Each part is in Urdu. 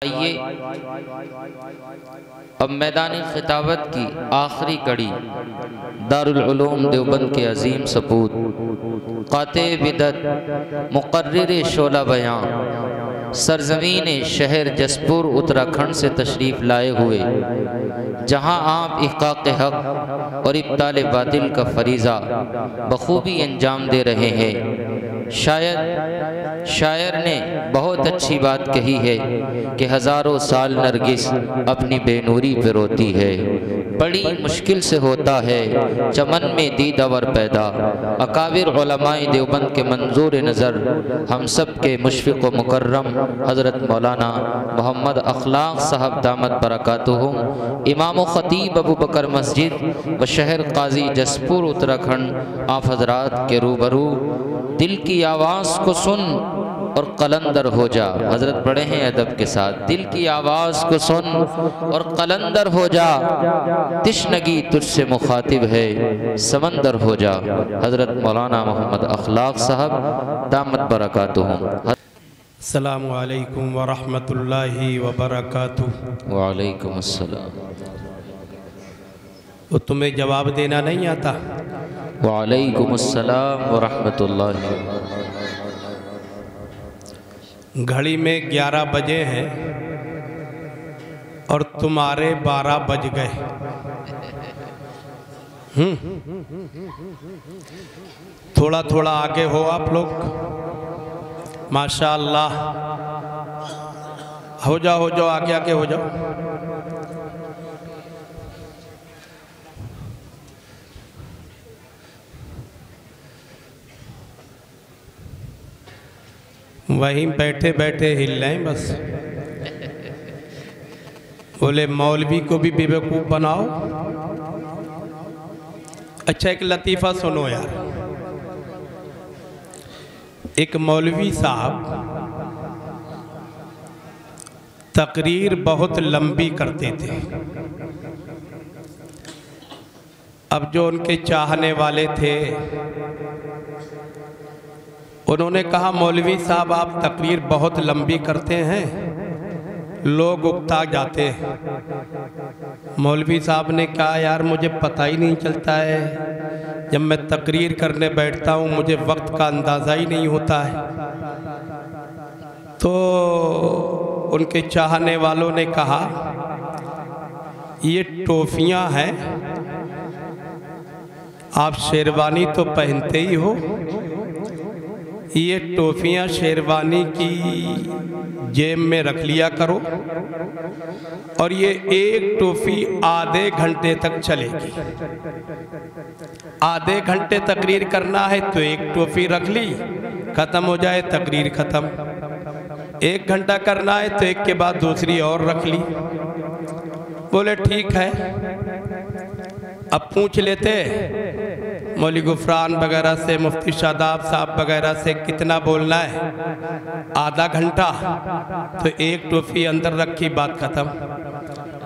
آئیے اب میدان خطابت کی آخری کڑی دارالعلوم دیوبند کے عظیم سپوت قاطع بدعت مقرر شعلہ بیان سرزمین شہر جسپور اتراکھنڈ سے تشریف لائے ہوئے، جہاں آپ احقاق حق اور ابطال باطل کا فریضہ بخوبی انجام دے رہے ہیں۔ شاعر نے بہت اچھی بات کہی ہے کہ ہزاروں سال نرگس اپنی بے نوری پہ روتی ہے، بڑی مشکل سے ہوتا ہے چمن میں دیدہ ور پیدا۔ اکابر علماء دیوبند کے منظور نظر ہم سب کے مشفق و مکرم حضرت مولانا محمد اخلاق صاحب دامت برکاتہم، امام و خطیب ابو بکر مسجد و شہر قاضی جسپور اتراکھنڈ، آپ حضرات کے روبرو دل کی آواز کو سن اور قلندر ہو جا۔ حضرت پڑھے ہیں ادب کے ساتھ، دل کی آواز کو سن اور قلندر ہو جا، تشنگی تجھ سے مخاطب ہے سمندر ہو جا۔ حضرت مولانا محمد اخلاق صاحب دامت برکاتہم۔ السلام علیکم ورحمۃ اللہ وبرکاتہ۔ وعلیکم السلام۔ وہ تمہیں جواب دینا نہیں آتا؟ وعلیکم السلام ورحمۃ اللہ۔ گھڑی میں 11 بجے ہیں اور تمہارے 12 بج گئے۔ تھوڑا تھوڑا آگے ہو آپ لوگ، ماشاءاللہ۔ ہو جاؤ آگے آگے ہو جاؤ۔ وہیں بیٹھے بیٹھے ہل لیں بس۔ بولے مولوی کو بھی بے وقوف بناؤ۔ اچھا ایک لطیفہ سنو یار۔ ایک مولوی صاحب تقریر بہت لمبی کرتے تھے۔ اب جو ان کے چاہنے والے تھے انہوں نے کہا مولوی صاحب آپ تقریر بہت لمبی کرتے ہیں، لوگ اکتا جاتے ہیں۔ مولوی صاحب نے کہا یار مجھے پتہ ہی نہیں چلتا ہے، جب میں تقریر کرنے بیٹھتا ہوں مجھے وقت کا اندازہ ہی نہیں ہوتا ہے۔ تو ان کے چاہنے والوں نے کہا یہ ٹوفیاں ہیں، آپ شیروانی تو پہنتے ہی ہو، یہ ٹوفیاں شیروانی کی جیب میں رکھ لیا کرو، اور یہ ایک ٹوفی آدھے گھنٹے تک چلے گی۔ آدھے گھنٹے تقریر کرنا ہے تو ایک ٹوفی رکھ لی، ختم ہو جائے تقریر ختم۔ 1 گھنٹہ کرنا ہے تو ایک کے بعد دوسری اور رکھ لی۔ بولے ٹھیک ہے۔ اب پوچھ لیتے مولی غفران وغیرہ سے، مفتی شاداب صاحب وغیرہ سے کتنا بولنا ہے؟ آدھا گھنٹہ، تو ایک ٹوفی اندر رکھی، بات ختم۔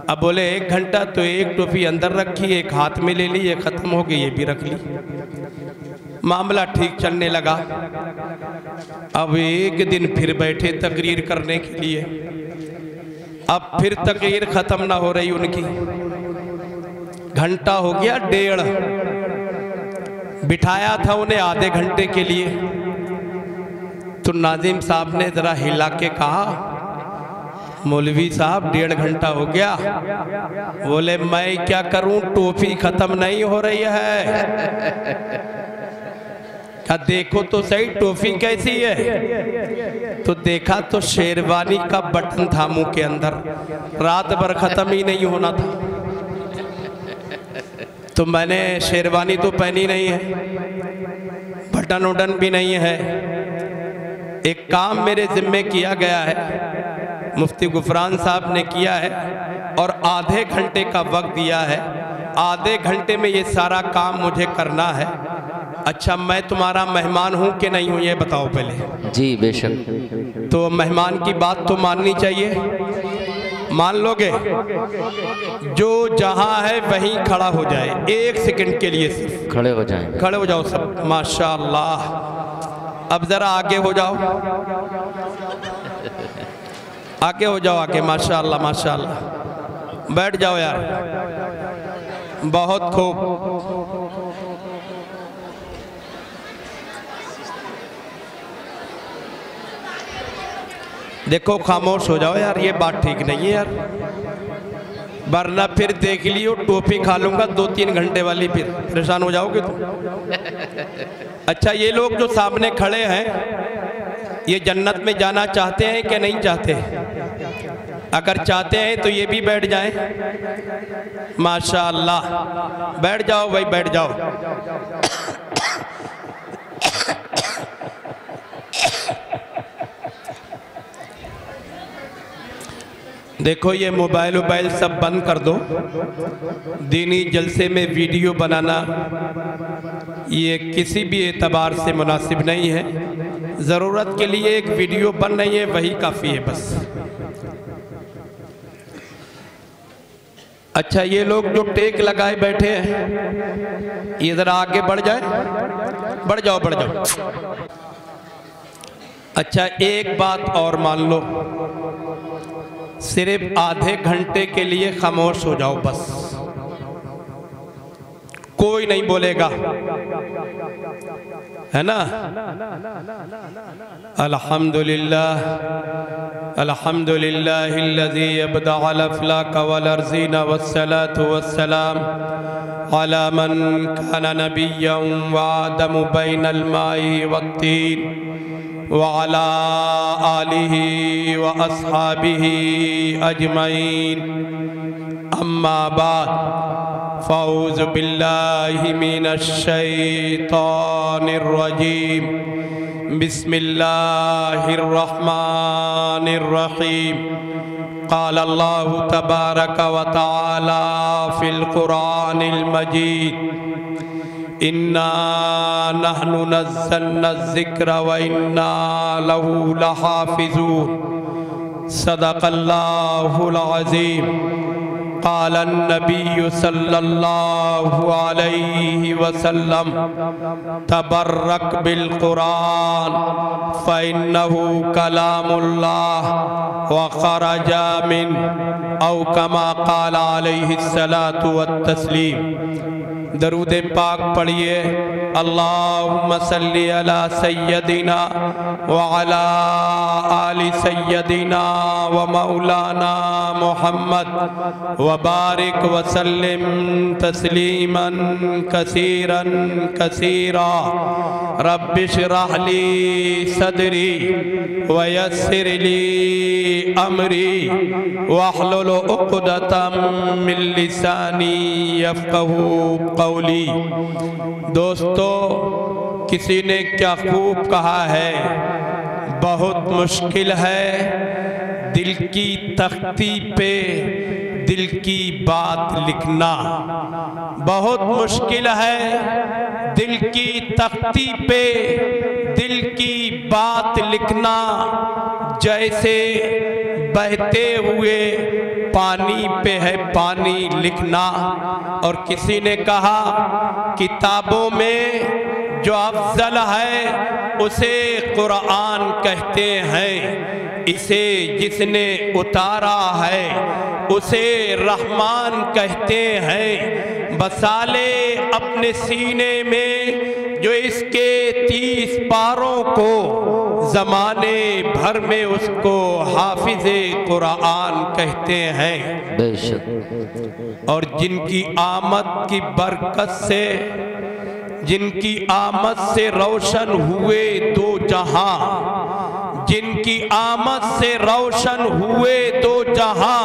اب بولے 1 گھنٹہ، تو ایک ٹوفی اندر رکھی، ایک ہاتھ میں لے لی، یہ ختم ہو گئی، یہ بھی رکھ لی۔ معاملہ ٹھیک چلنے لگا۔ اب ایک دن پھر بیٹھے تقریر کرنے کے لیے۔ اب پھر تقریر ختم نہ ہو رہی ان کی، گھنٹہ ہو گیا 1.5۔ بٹھایا تھا انہیں آدھے گھنٹے کے لیے، تو ناظم صاحب نے ذرا ہلا کے کہا مولوی صاحب 1.5 گھنٹہ ہو گیا۔ بولے میں کیا کروں، ٹوفی ختم نہیں ہو رہی ہے۔ کہا دیکھو تو صحیح ٹوفی کیسی ہے، تو دیکھا تو شیروانی کا بٹن تھا منہ کے اندر، رات بھر ختم ہی نہیں ہونا تھا۔ تو میں نے شیروانی تو پہنی نہیں ہے، بٹن وٹن بھی نہیں ہے۔ ایک کام میرے ذمے کیا گیا ہے، مفتی غفران صاحب نے کیا ہے، اور آدھے گھنٹے کا وقت دیا ہے۔ آدھے گھنٹے میں یہ سارا کام مجھے کرنا ہے۔ اچھا میں تمہارا مہمان ہوں کہ نہیں ہوں یہ بتاؤ پہلے؟ جی بے شک۔ تو مہمان کی بات تو ماننی چاہیے، مان لو گے؟ جو جہاں ہے وہیں کھڑا ہو جائے، 1 سیکنڈ کے لیے صرف کھڑے ہو جائیں۔ کھڑے ہو جاؤ سب، ماشاءاللہ۔ اب ذرا آگے ہو جاؤ۔ آگے ہو جاؤ آگے، ماشاءاللہ ماشاءاللہ، بیٹھ جاؤ یار، بہت خوب۔ دیکھو خاموش ہو جاؤ یار، یہ بات ٹھیک نہیں ہے یار، ورنہ پھر دیکھ لیو ٹوپی کھا لوں گا 2-3 گھنٹے والی، پھر پریشان ہو جاؤ گے تم۔ اچھا یہ لوگ جو سامنے کھڑے ہیں یہ جنت میں جانا چاہتے ہیں کہ نہیں چاہتے؟ اگر چاہتے ہیں تو یہ بھی بیٹھ جائیں۔ ماشاءاللہ، بیٹھ جاؤ بھائی، بیٹھ جاؤ۔ دیکھو یہ موبائل سب بند کر دو، دینی جلسے میں ویڈیو بنانا یہ کسی بھی اعتبار سے مناسب نہیں ہے۔ ضرورت کے لیے ایک ویڈیو بن رہی ہے، وہی کافی ہے بس۔ اچھا یہ لوگ جو ٹیک لگائے بیٹھے ہیں یہ ذرا آگے بڑھ جائے، بڑھ جاؤ بڑھ جاؤ۔ اچھا ایک بات اور مان لو، صرف آدھے گھنٹے کے لیے خاموش ہو جاؤ بس، کوئی نہیں بولے گا، ہے نا؟ الحمدللہ الحمدللہ الذی ابدع الافلاک والارضین والصلاة والسلام علی من کان نبیا وآدم بین الماء والطین وعلى آلہ واصحابہ اجمعین، اما بعد فاعوذ باللہ من الشیطان الرجیم، بسم اللہ الرحمن الرحیم۔ قال اللہ تبارک و تعالی فی القرآن المجید، اِنَّا نَحْنُ نَزَّلْنَا الذِّكْرَ وَإِنَّا لَهُ لَحَافِظُونَ، صدق اللہ العظیم۔ قال النبی صلی اللہ علیہ وسلم، تبرک بالقرآن فإنه کلام اللہ وخرج من، او کما قال علیہ الصلاة والتسلیم۔ درود پاک پڑھئے، اللہم صلی علی سیدنا وعلی آل سیدنا ومولانا محمد وبارک وسلم تسلیما کثیرا کثیرا۔ رب اشرح لی صدری ویسر لی امری واحلل عقدۃ من لسانی یفقہوا قولی۔ دوستو کسی نے کیا خوب کہا ہے، بہت مشکل ہے دل کی تختی پہ دل کی بات لکھنا، بہت مشکل ہے دل کی تختی پہ دل کی بات لکھنا، جیسے بہتے ہوئے پانی پہ ہے پانی لکھنا۔ اور کسی نے کہا کتابوں میں جو افضل ہے اسے قرآن کہتے ہیں، اسے جس نے اتارا ہے اسے رحمان کہتے ہیں۔ بسالے اپنے سینے میں جو اس کے 30 پاروں کو، زمانے بھر میں اس کو حافظ قرآن کہتے ہیں۔ بے شک۔ اور جن کی آمد کی برکت سے، جن کی آمد سے روشن ہوئے دو جہاں، جن کی آمد سے روشن ہوئے دو جہاں،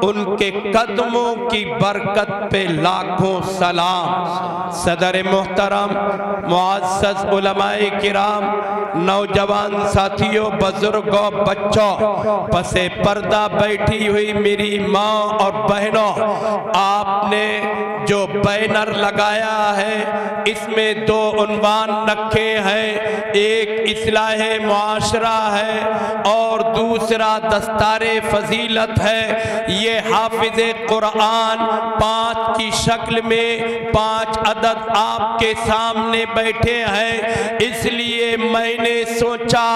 ان کے قدموں کی برکت پہ لاکھوں سلام۔ صدر محترم، معزز علماء کرام، نوجوان ساتھیوں، بزرگوں، بچوں، پس پردہ بیٹھی ہوئی میری ماں اور بہنوں، آپ نے جو بینر لگایا ہے اس میں 2 عنوان رکھے ہیں، ایک اصلاح معاشرہ ہے اور دوسرا دستار فضیلت ہے۔ یہ حافظ قرآن 5 کی شکل میں 5 عدد آپ کے سامنے بیٹھے ہیں، اس لیے میں نے سوچا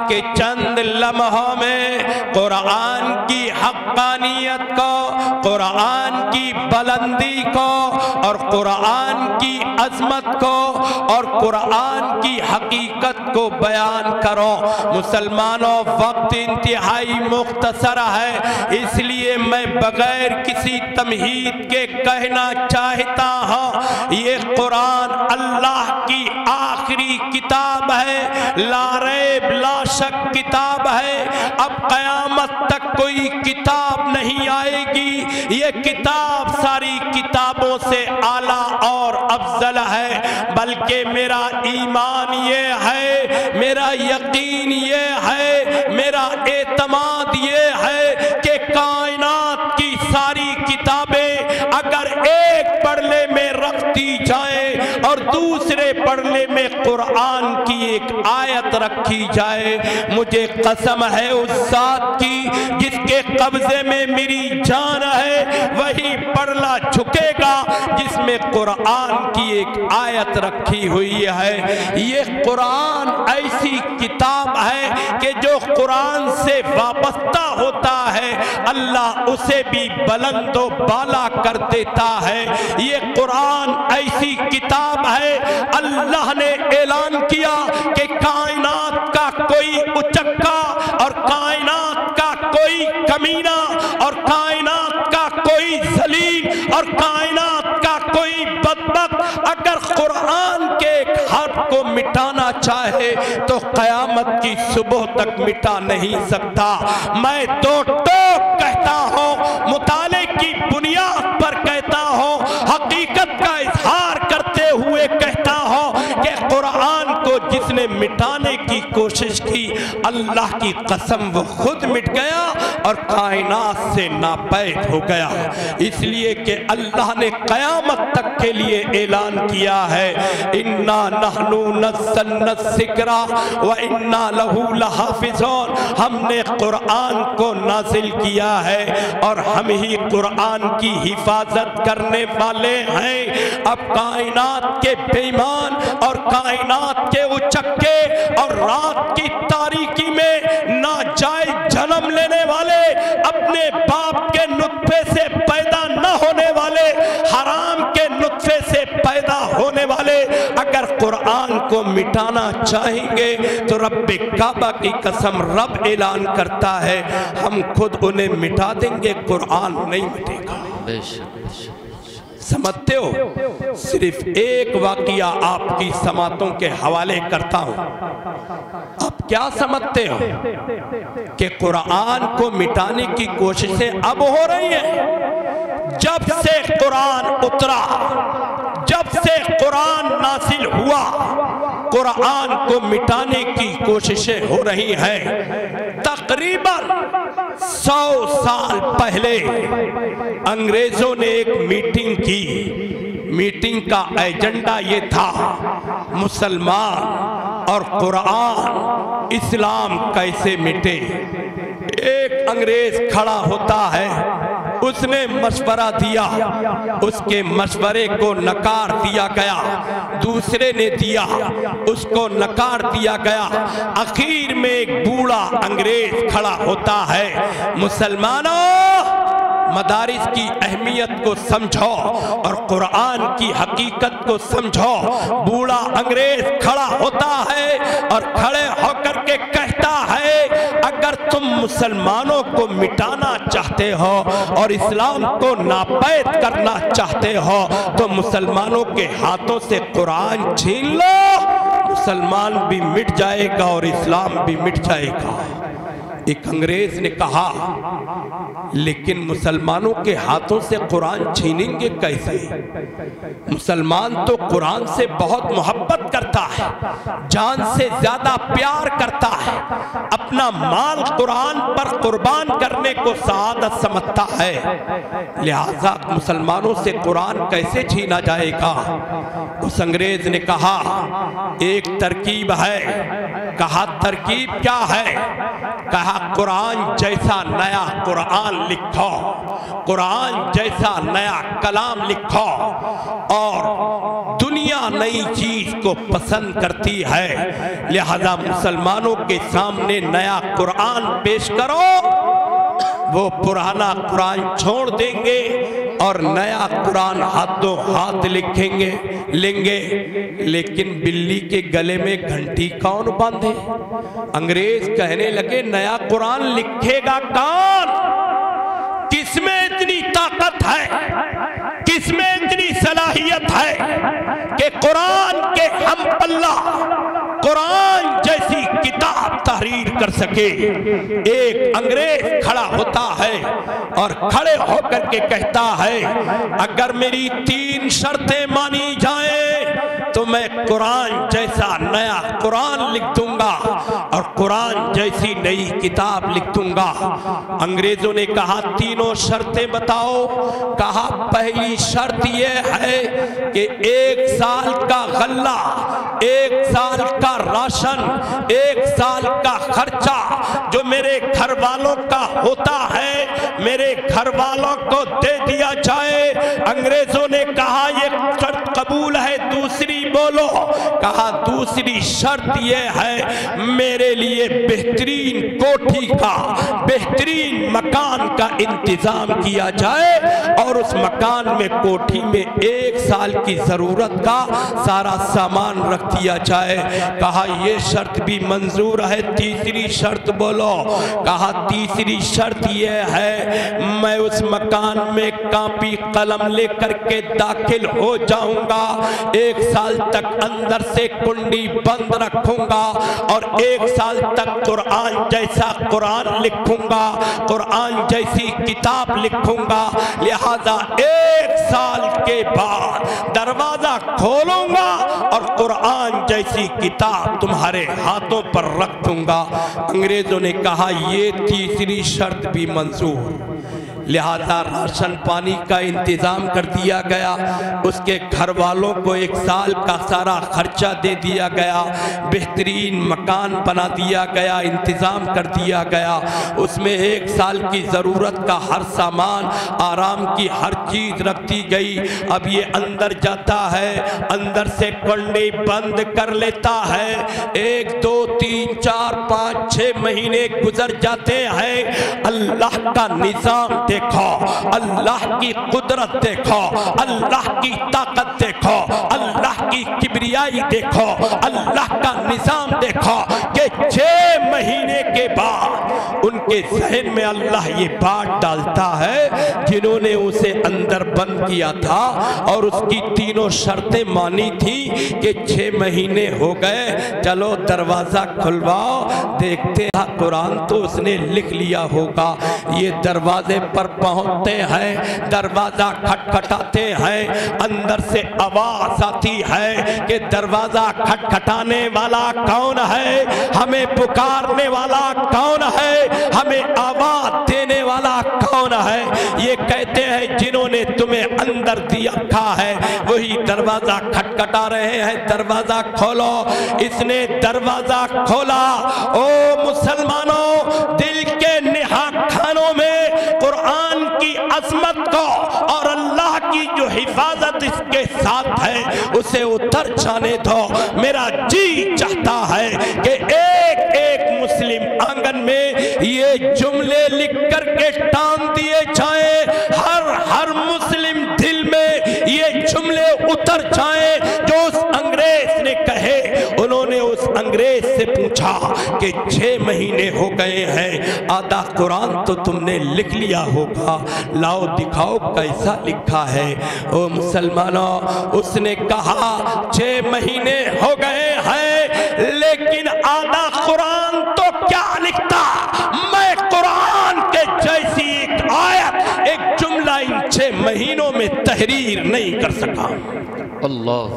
کہ چند لمحوں میں قرآن کی حقانیت کو، قرآن کی بلندی کو اور قرآن کی عظمت کو اور قرآن کی حقیقت کو بیان کرو۔ مسلمانوں، وقت انتہائی مختصر ہے، اس لیے میں بغیر کسی تمہید کے کہنا چاہتا ہوں، یہ قرآن اللہ کی آخری کتاب ہے، لا ریب لا شک کتاب ہے۔ اب قیامت تک کوئی کتاب نہیں آئے گی، یہ کتاب ساری کتابوں سے اعلیٰ اور افضل ہے۔ بلکہ میرا ایمان یہ ہے، میرا یقین یہ ہے، میرا اعتماد یہ ہے کہ کائنات کی ساری کتابیں اگر ایک پڑھنے میں رکھ دی جائیں اور دوسرے پڑھنے میں قرآن کی ایک آیت رکھی جائے، مجھے قسم ہے اس ذات کی جس کے قبضے میں میری جان ہے، وہی پڑھنا جھکے گا جس میں قرآن کی ایک آیت رکھی ہوئی ہے۔ یہ قرآن ایسی کتاب ہے کہ جو قرآن سے وابستہ ہوتا ہے اللہ اسے بھی بلند و بالا کر دیتا ہے۔ یہ قرآن ایسی کتاب ہے، اللہ نے اعلان کیا کہ کائنات کا کوئی اچکا اور کائنات کا کوئی کمینہ اور کائنات کا کوئی ذلیل اور کائنات کا کوئی بدبخت اگر قرآن کے ایک حرف کو مٹانا چاہے تو قیامت کی صبح تک مٹا نہیں سکتا۔ میں دو ٹوک کہتا ہوں، مطالعے کی بنیاد پر کہتا ہوں، حقیقت کا اظہار کرتے ہوئے کہتا ہوں کہ قرآن کو جس نے مٹانے کی کوشش کی، اللہ کی قسم وہ خود مٹ گیا اور کائنات سے ناپید ہو گیا۔ اس لیے کہ اللہ نے قیامت تک کے لیے اعلان کیا ہے، اِنَّا نَحْنُ نَزَّلْنَا الذِّكْرَ وَإِنَّا لَهُ لَحَافِظُونَ۔ ہم نے قرآن کو نازل کیا ہے اور ہم ہی قرآن کی حفاظت کرنے والے ہیں۔ اب کائنات کے بے ایمان اور کائنات کے اچکے اور رات کی تاریکی میں ناجائز جنم لینے والے، اپنے باپ کے نطفے سے پیدا نہ ہونے والے، حرام کے نطفے سے پیدا ہونے والے اگر قرآن کو مٹانا چاہیں گے تو رب کعبہ کی قسم رب اعلان کرتا ہے ہم خود انہیں مٹا دیں گے، قرآن نہیں مٹے گا۔ سمجھتے ہو؟ صرف ایک واقعہ آپ کی سماعتوں کے حوالے کرتا ہوں۔ آپ کیا سمجھتے ہو کہ قرآن کو مٹانے کی کوششیں اب ہو رہی ہیں؟ جب سے قرآن اترا، جب سے قرآن نازل ہوا، قرآن کو مٹانے کی کوششیں ہو رہی ہیں۔ تقریباً 100 سال پہلے انگریزوں نے ایک میٹنگ کی۔ میٹنگ کا ایجنڈا یہ تھا، مسلمان اور قرآن اسلام کیسے مٹے۔ ایک انگریز کھڑا ہوتا ہے، اس نے مشورہ دیا، اس کے مشورے کو نکار دیا گیا، دوسرے نے دیا، اس کو نکار دیا گیا، آخر میں ایک بوڑھا انگریز کھڑا ہوتا ہے۔ مسلمانوں، مدارس کی اہمیت کو سمجھو اور قرآن کی حقیقت کو سمجھو۔ بوڑھا انگریز کھڑا ہوتا ہے اور کھڑے ہو کر کے کہتا ہے اگر تم مسلمانوں کو مٹانا چاہتے ہو اور اسلام کو ناپید کرنا چاہتے ہو تو مسلمانوں کے ہاتھوں سے قرآن چھین لو، مسلمان بھی مٹ جائے گا اور اسلام بھی مٹ جائے گا۔ ایک انگریز نے کہا لیکن مسلمانوں کے ہاتھوں سے قرآن چھینیں گے کیسے؟ مسلمان تو قرآن سے بہت محبت کرتا ہے، جان سے زیادہ پیار کرتا ہے، اپنا مال قرآن پر قربان کرنے کو سعادت سمجھتا ہے، لہذا مسلمانوں سے قرآن کیسے چھینا جائے گا؟ اس انگریز نے کہا ایک ترکیب ہے۔ کہا ترکیب کیا ہے؟ کہا قرآن جیسا نیا قرآن لکھو، قرآن جیسا نیا کلام لکھو، اور دنیا نئی چیز کو پسند کرتی ہے، لہذا مسلمانوں کے سامنے نیا قرآن پیش کرو، وہ پرانا قرآن چھوڑ دیں گے اور نیا قرآن ہاتھوں ہاتھ لیں گے۔ لیکن بلی کے گلے میں گھنٹی کون باندھے؟ انگریز کہنے لگے نیا قرآن لکھے گا کون؟ کس میں اتنی طاقت ہے، کس میں اتنی صلاحیت ہے کہ قرآن کے ہم پلہ قرآن جیسی کتاب تحریر کر سکے؟ ایک انگریز کھڑا ہوتا ہے اور کھڑے ہو کر کے کہتا ہے اگر میری 3 شرطیں مانی جائیں تو میں قرآن جیسا نیا قرآن لکھ دوں گا اور قرآن جیسی نئی کتاب لکھ دوں گا۔ انگریزوں نے کہا 3 شرطیں بتاؤ۔ کہا پہلی شرط یہ ہے کہ 1 سال کا غلہ، 1 سال کا راشن، 1 سال کا خرچہ جو میرے گھر والوں کا ہوتا ہے میرے گھر والوں کو دے دیا جائے۔ انگریزوں نے کہا یہ شرط قبول ہے، دوسری بولو۔ کہا دوسری شرط یہ ہے میرے لیے بہترین کوٹھی کا، بہترین مکان کا انتظام کیا جائے اور اس مکان میں کوٹھی میں 1 سال کی ضرورت کا سارا سامان رکھ دیا جائے۔ کہا یہ شرط بھی منظور ہے، تیسری شرط بولو۔ کہا تیسری شرط یہ ہے میں اس مکان میں کاپی قلم لے کر کے داخل ہو جاؤں گا، 1 سال تک اندر سے کنڈی بند رکھوں گا اور 1 سال تک قرآن جیسا قرآن لکھوں گا، قرآن جیسی کتاب لکھوں گا، لہذا 1 سال کے بعد دروازہ کھولوں گا اور قرآن جیسی کتاب تمہارے ہاتھوں پر رکھ دوں گا۔ انگریزوں نے کہا یہ تیسری شرط بھی منظور، لہذا راشن پانی کا انتظام کر دیا گیا، اس کے گھر والوں کو 1 سال کا سارا خرچہ دے دیا گیا، بہترین مکان بنا دیا گیا، انتظام کر دیا گیا، اس میں 1 سال کی ضرورت کا ہر سامان، آرام کی ہر چیز رکھ دی گئی۔ اب یہ اندر جاتا ہے، اندر سے کنڈی بند کر لیتا ہے، 1 2 3 4 5 6 مہینے گزر جاتے ہیں۔ اللہ کا نظام دیکھو، اللہ کی قدرت دیکھو، اللہ کی طاقت دیکھو، اللہ کی کبریائی دیکھو، اللہ کا نظام دیکھو کہ 6 مہینے کے بعد ان کے ذہن میں اللہ یہ بات ڈالتا ہے جنہوں نے اسے اندر بند کیا تھا اور اس کی 3 شرطیں مانی تھی کہ 6 مہینے ہو گئے، چلو دروازہ کھلواؤ، دیکھتے ہیں قرآن تو اس نے لکھ لیا ہوگا۔ یہ دروازے پر پہنچتے ہیں، دروازہ کھٹکھٹاتے ہیں، اندر سے آواز آتی ہے کہ دروازہ کھٹکھٹانے والا کون ہے، ہمیں پکارنے والا کون ہے، ہمیں آواز دینے والا کون ہے؟ یہ کہتے ہیں جنہوں نے تمہیں اندر دیا رکھا ہے وہی دروازہ کھٹکھٹا رہے ہیں، دروازہ کھولو۔ اس نے دروازہ کھولا۔ او مسلمانوں، دل کے نہا خانوں میں قرآن کی عظمت کو اور اللہ کی جو حفاظت اس کے ساتھ ہے اسے اتر جانے دو۔ میرا جی چاہتا ہے کہ ایک ایک مسلم آنگن میں یہ جملے لکھ کر کے ٹانگ دیے جائیں، ہر مسلم دل میں یہ جملے اتر جائیں جو اس انگریز نے کہے۔ انہوں نے اس انگریز سے پوچھا کہ 6 مہینے ہو گئے ہیں، آدھا قرآن تو تم نے لکھ لیا ہوگا، لاؤ دکھاؤ کیسا لکھا ہے۔ او مسلمانوں، اس نے کہا 6 مہینے ہو گئے ہیں لیکن آدھا قرآن تو کیا لکھتا، میں میں تحریر نہیں کر سکا۔ اللہ،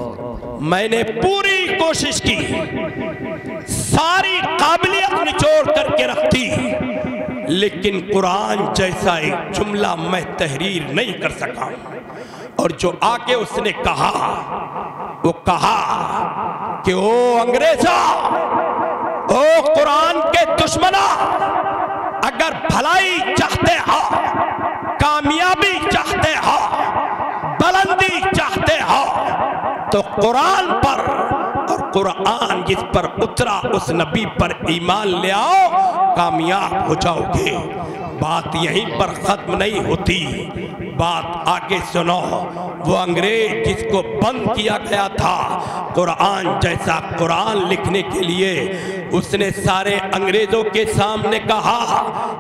میں نے پوری کوشش کی، ساری قابلیت نچوڑ کر کے رکھتی، لیکن قرآن جیسا ایک جملہ میں تحریر نہیں کر سکا۔ اور جو آگے اس نے کہا، وہ کہا کہ او انگریزا، او قرآن کے دشمنا، اگر بھلائی چاہتے ہو، کامیابی چاہتے ہو، بلندی چاہتے ہو، تو قرآن پر اور قرآن جس پر اترا اس نبی پر ایمان لے آؤ، کامیاب ہو جاؤ گے۔ بات یہیں پر ختم نہیں ہوتی، بات آگے سنو۔ وہ انگریز جس کو بند کیا گیا تھا قرآن جیسا قرآن لکھنے کے لیے، اس نے سارے انگریزوں کے سامنے کہا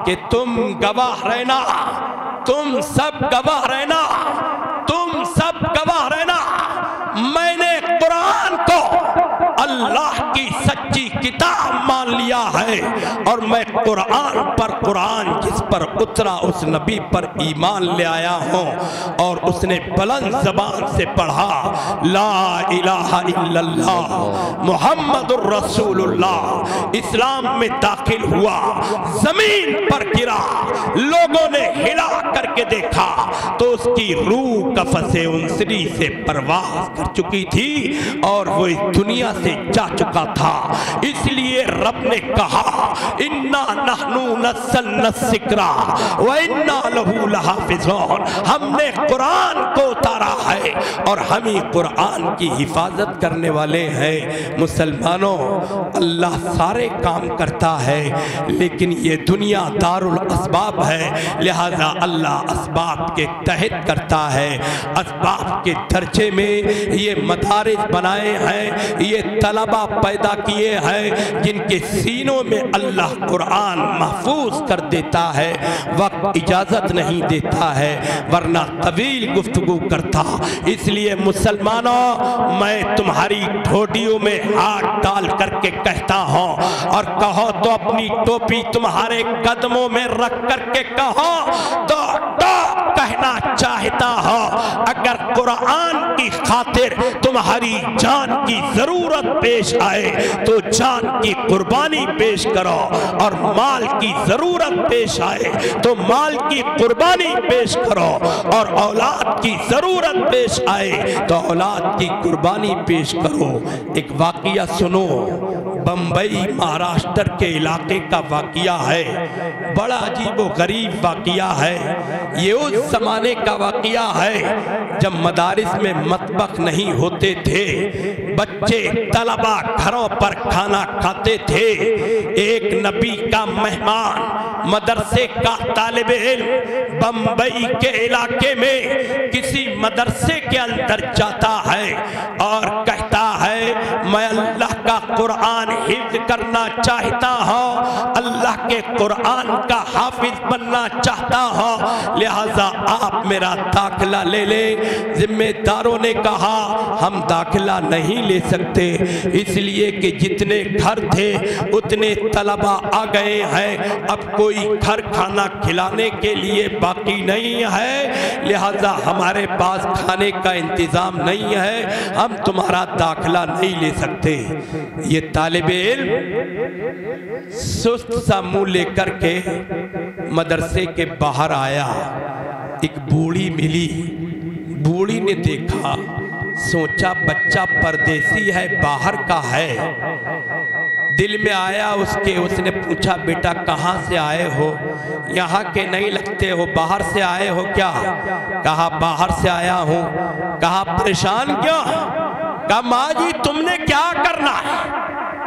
کہ تم گواہ رہنا، تم سب گواہ رہنا، تم سب گواہ رہنا، میں نے قرآن کو اللہ کی سچی کتاب مان لیا ہے، اور میں قرآن پر، قرآن جس پر اترا اس نبی پر ایمان لے آیا ہوں۔ اور اس نے بلند زبان سے پڑھا، لا الہ الا اللہ محمد الرسول اللہ، اسلام میں داخل ہوا، زمین پر گرا، لوگوں نے ہلا کر کے دیکھا تو اس کی روح قفس انسری سے پرواز کر چکی تھی اور وہ اس دنیا سے جا چکا تھا۔ اس لیے رب نے کہا، اِنَّا نَحْنُ نَزَّلْنَا الذِّکْرَ وَإِنَّا لَهُ لَحَافِظُونَ، ہم نے قرآن کو اتارا ہے اور ہم ہی قرآن کی حفاظت کرنے والے ہیں۔ مسلمانوں، اللہ سارے کام کرتا ہے، لیکن یہ دنیا دار الاسباب ہے، لہذا اللہ اسباب کے تحت کرتا ہے۔ اسباب کے درجے میں یہ مدارس بنائے ہیں، یہ طلبہ پیدا کیے ہیں جن کے سینوں میں اللہ قرآن محفوظ کر دیتا ہے، وقت اجازت نہیں دیتا ہے، ورنہ طویل گفتگو کرتا۔ اس لیے مسلمانوں، میں تمہاری ٹھوڈیوں میں ہاتھ ڈال کر کے کہتا ہوں، اور کہو تو اپنی ٹوپی تمہارے قدموں میں رکھ کر کے کہو تو کہنا چاہتا ہوں، اگر قرآن کی خاطر تمہاری جان کی ضرورت پیش آئے تو جان کی قربانی پیش کرو، اور مال کی ضرورت پیش آئے تو مال کی قربانی پیش کرو، اور اولاد کی ضرورت پیش آئے تو اولاد کی قربانی پیش کرو۔ ایک واقعہ سنو، بمبئی مہاراشٹر کے علاقے کا واقعہ ہے، بڑا عجیب و غریب واقعہ ہے۔ یہ اس زمانے کا واقعہ ہے جب مدارس میں مطبخ نہیں ہوتے تھے، بچے طلبہ گھروں پر کھانا کھاتے تھے۔ ایک نبی کا مہمان، مدرسے کا طالب علم بمبئی کے علاقے میں کسی مدرسے کے اندر جاتا ہے اور کہتا ہے، میں اللہ کا قرآن حفظ کرنا چاہتا ہوں، اللہ کے قرآن کا حافظ بننا چاہتا ہوں، لہذا آپ میرا داخلہ لے لیں۔ ذمہ داروں نے کہا، ہم داخلہ نہیں لے سکتے، اس لیے کہ جتنے گھر تھے اتنے طلبہ آ گئے ہیں، اب کوئی گھر کھانا کھلانے کے لیے باقی نہیں ہے، لہذا ہمارے پاس کھانے کا انتظام نہیں ہے، ہم تمہارا داخلہ نہیں لے سکتے۔ یہ طالب علم سست سا منہ لے کر کے مدرسے کے باہر آیا، ایک بوڑھی ملی، بوڑھی نے دیکھا، سوچا بچہ پردیسی ہے، باہر کا ہے، دل میں آیا اس کے، اس نے پوچھا بیٹا کہاں سے آئے ہو؟ یہاں کے نہیں لگتے ہو، باہر سے آئے ہو کیا؟ کہا باہر سے آیا ہوں۔ کہا پریشان کیوں؟ کہا ماں جی تم نے کیا کرنا ہے،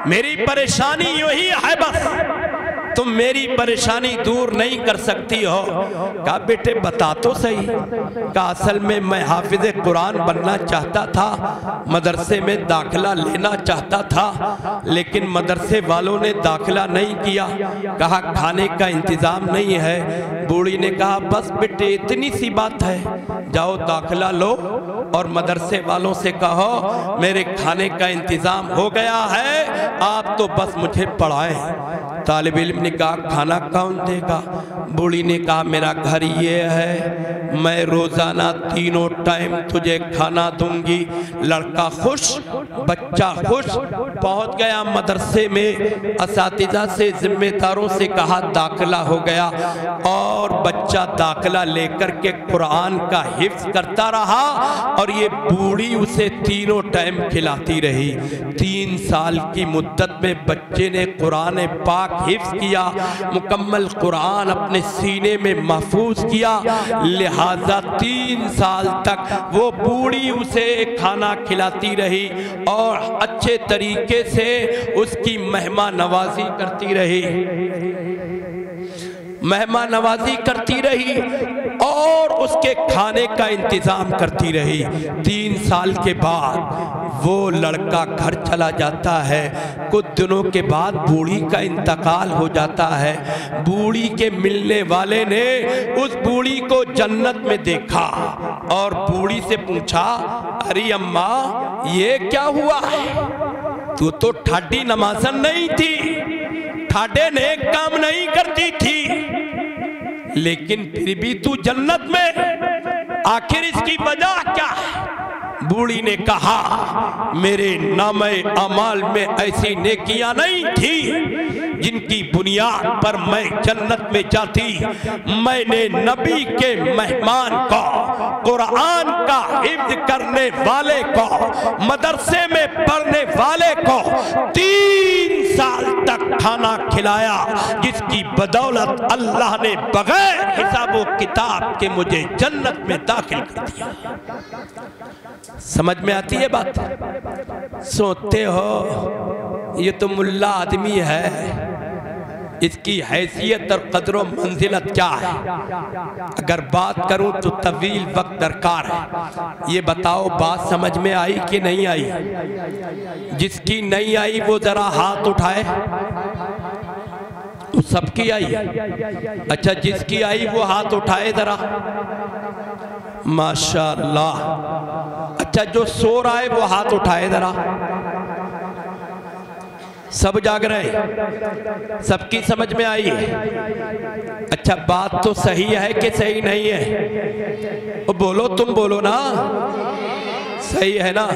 میری پریشانی یوں ہی ہے، بس تم میری پریشانی دور نہیں کر سکتی ہو۔ کہا بیٹے بتا تو صحیح۔ کہا اصل میں حافظ قرآن بننا چاہتا تھا، مدرسے میں داخلہ لینا چاہتا تھا، لیکن مدرسے والوں نے داخلہ نہیں کیا، کہا کھانے کا انتظام نہیں ہے۔ بوڑھی نے کہا بس بیٹے اتنی سی بات ہے، جاؤ داخلہ لو اور مدرسے والوں سے کہو میرے کھانے کا انتظام ہو گیا ہے، آپ تو بس مجھے پڑھائیں۔ طالب علم نے کہا کھانا کون دے گا؟ بوڑھی نے کہا میرا گھر یہ ہے، میں روزانہ تینوں ٹائم تجھے کھانا دوں گی۔ لڑکا خوش، بچہ خوش، پہنچ گیا مدرسے میں، اساتذہ سے ذمہ داروں سے کہا داخلہ ہو گیا، اور بچہ داخلہ لے کر کے قرآن کا حفظ کرتا رہا، اور یہ بوڑھی اسے تینوں ٹائم کھلاتی رہی۔ 3 سال کی مدت میں بچے نے قرآن پاک حفظ کیا، مکمل قرآن اپنے سینے میں محفوظ کیا، لہذا 3 سال تک وہ بوڑھی اسے کھانا کھلاتی رہی اور اچھے طریقے سے اس کی مہمان نوازی کرتی رہی، مہمان نوازی کرتی رہی اور اس کے کھانے کا انتظام کرتی رہی۔ 3 سال کے بعد وہ لڑکا گھر چلا جاتا ہے۔ کچھ دنوں کے بعد بوڑھی کا انتقال ہو جاتا ہے۔ بوڑھی کے ملنے والے نے اس بوڑھی کو جنت میں دیکھا اور بوڑھی سے پوچھا، ارے اماں یہ کیا ہوا ہے؟ تو ٹھاڈی نمازن نہیں تھی، ٹھاڈے نیک کام نہیں کرتی تھی، لیکن پھر بھی تو جنت میں، آخر اس کی وجہ کیا ہے؟ بوڑھی نے کہا میرے نامہ اعمال میں ایسی نیکیاں نہیں تھی جن کی بنیاد پر میں جنت میں جاتی۔ میں نے نبی کے مہمان کو، قرآن کا حفظ کرنے والے کو، مدرسے میں پڑھنے والے کو 3 سال تک کھانا کھلایا، جس کی بدولت اللہ نے بغیر حساب و کتاب کے مجھے جنت میں داخل کر دیا۔ سمجھ میں آتی ہے بات؟ سوچتے ہو یہ تو ملا آدمی ہے، اس کی حیثیت اور قدر و منزلت کیا ہے؟ اگر بات کروں تو طویل وقت درکار ہے۔ یہ بتاؤ بات سمجھ میں آئی کہ نہیں آئی؟ جس کی نہیں آئی وہ ذرا ہاتھ اٹھائے۔ سب کی آئی؟ اچھا جس کی آئی وہ ہاتھ اٹھائے ذرا۔ ماشاءاللہ۔ اچھا جو سو رہا ہے وہ ہاتھ اٹھائے ذرا۔ سب جاگ رہے ہیں؟ سب کی سمجھ میں آئی؟ اچھا بات تو صحیح ہے کہ صحیح نہیں ہے؟ بولو، تم بولو نا، صحیح ہے نا؟